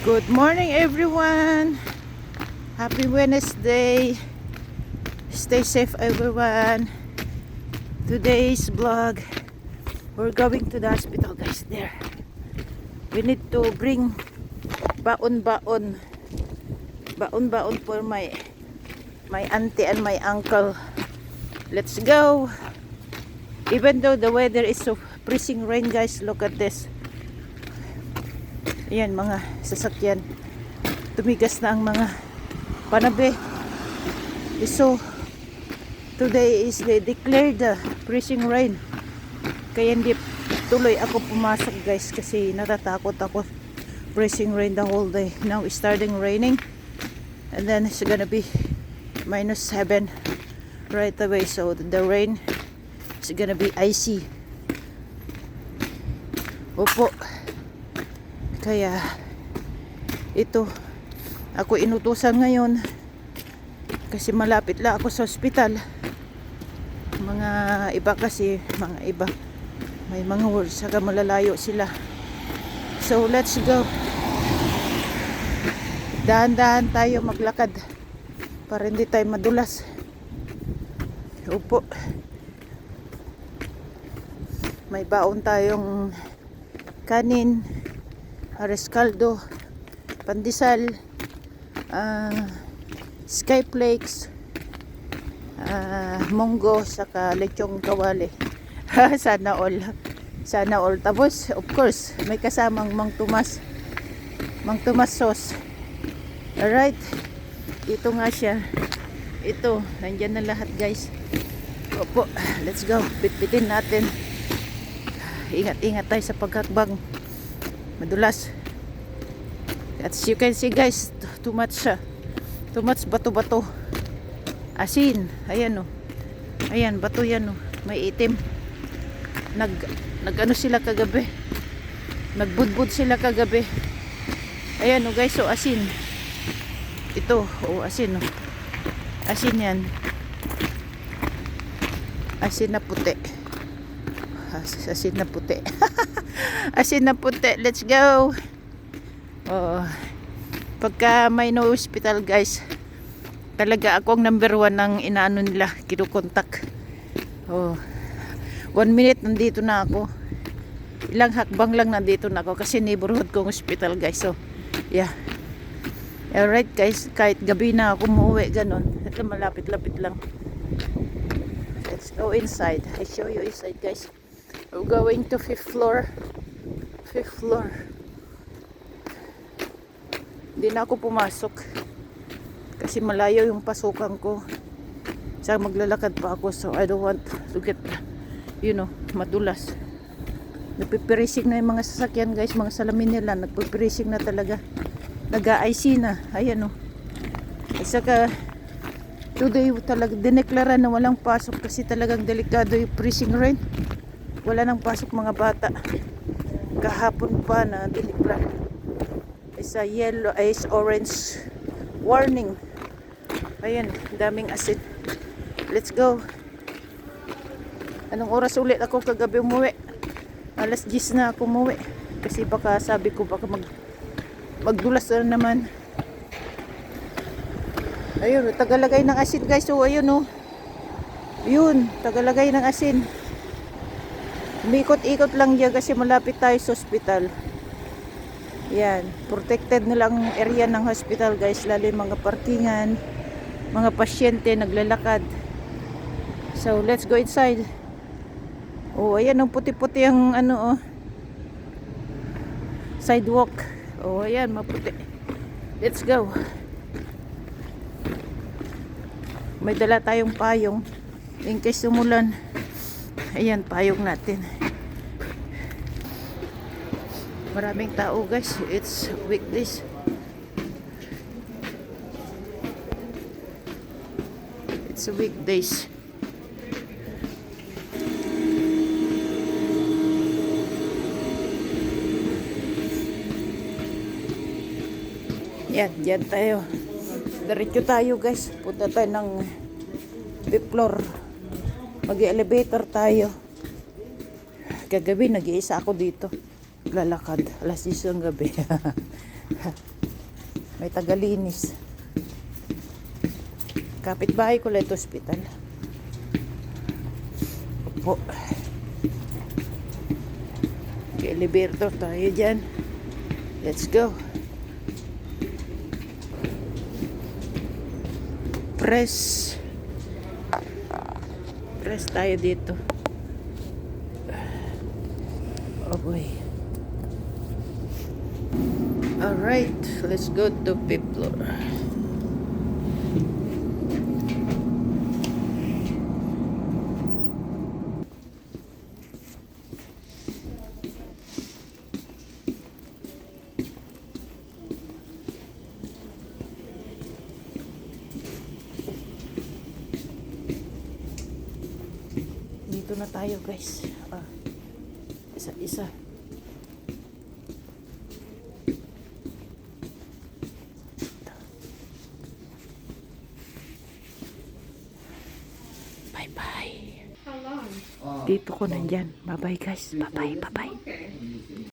Good morning everyone. Happy Wednesday. Stay safe everyone. Today's vlog, we're going to the hospital guys. There we need to bring baon for my auntie and my uncle. Let's go. Even though the weather is so freezing rain guys, look at this. Ayan, mga sasakyan. Tumigas na ang mga panabe. So, today is the declared freezing rain. Kaya hindi tuloy ako pumasok guys kasi natatakot ako. Freezing rain the whole day. Now it's starting raining. And then it's gonna be -7 right away. So, the rain is gonna be icy. Opo. Kaya ito ako inutusan ngayon kasi malapit lang ako sa ospital. Mga iba kasi may mga words saka malalayo sila. So let's go. Dahan-dahan tayo maglakad para hindi tayo madulas. Upo. May baon tayong kanin, arescaldo, pandesal, skyflakes, munggo, saka lechong kawali. Sana all. Tapos of course may kasamang Mang Tomas sauce. Alright, ito nga siya. Ito, nandyan na lahat guys. Opo, let's go. Bitbitin natin. Ingat tayo sa paghakbang. Madulas. As you can see guys, too much bato-bato. Asin. Ayan oh. Ayan, bato yan oh. May itim. Nag-ano sila kagabi. Nagbudbud sila kagabi. Ayan oh guys, so asin. Ito, oh asin oh. Asin yan. Asin na puti. Asin na puti. Asin na puti. Let's go. Oh. Pagka may no hospital guys, talaga ako ang number 1 ng inaano nila, kinukontak. Oh. 1 minute nandito na ako. Ilang hakbang lang nandito na ako kasi neighborhood kong hospital guys. So, yeah. Alright guys, kahit gabi na ako umuwi ganon. Ito malapit-lapit lang. Let's go inside. I show you inside guys. We're going to 5th floor. Hindi na ako pumasok kasi malayo yung pasukan ko. Saka maglalakad pa ako, so I don't want to get madulas. Nagpipirising na yung mga sasakyan guys, mga salamin nila nagpipirising na talaga. Nag-a-IC na. Ayan o. Saka today talaga dineklara na walang pasok kasi talagang delikado yung freezing rain. Wala nang pasok mga bata. Kahapon pa na dineklara. Is a yellow, is orange warning. Ayan, daming asin. Let's go. Anong oras ulit ako kagabi umuwi? Alas 10 na ako umuwi. Kasi baka sabi ko baka magdulas na naman. Ayun, tagalagay ng asin guys. So ayun oh. Yun, tagalagay ng asin. Umikot-ikot lang dyan kasi malapit tayo sa hospital. Yan, protected na lang area ng hospital guys, lalo yung mga parkingan, mga pasyente naglalakad. So let's go inside. Oh, ayan ang puti-puti ang sidewalk. Oh, ayan, maputi. Let's go. May dala tayong payong in case umulan. Ayan, payong natin. Maraming tao guys. It's weekdays. It's weekdays. Yan, dyan tayo. Diretso tayo guys. Punta tayo ng 5th floor. Mag-elevator tayo. Kagabi nag-iisa ako dito. Lalakad. Alas 10 ng gabi. May tagalinis. Kapitbahay ko lang ito hospital. Opo. Elevator tayo dyan. Let's go. Press tayo dito. Oh boy. Alright, let's go to fifth floor. Dito na tayo guys. Isa-isa. Bye-bye. How long? Dito ko nandyan. Bye-bye guys. Bye-bye. Bye-bye.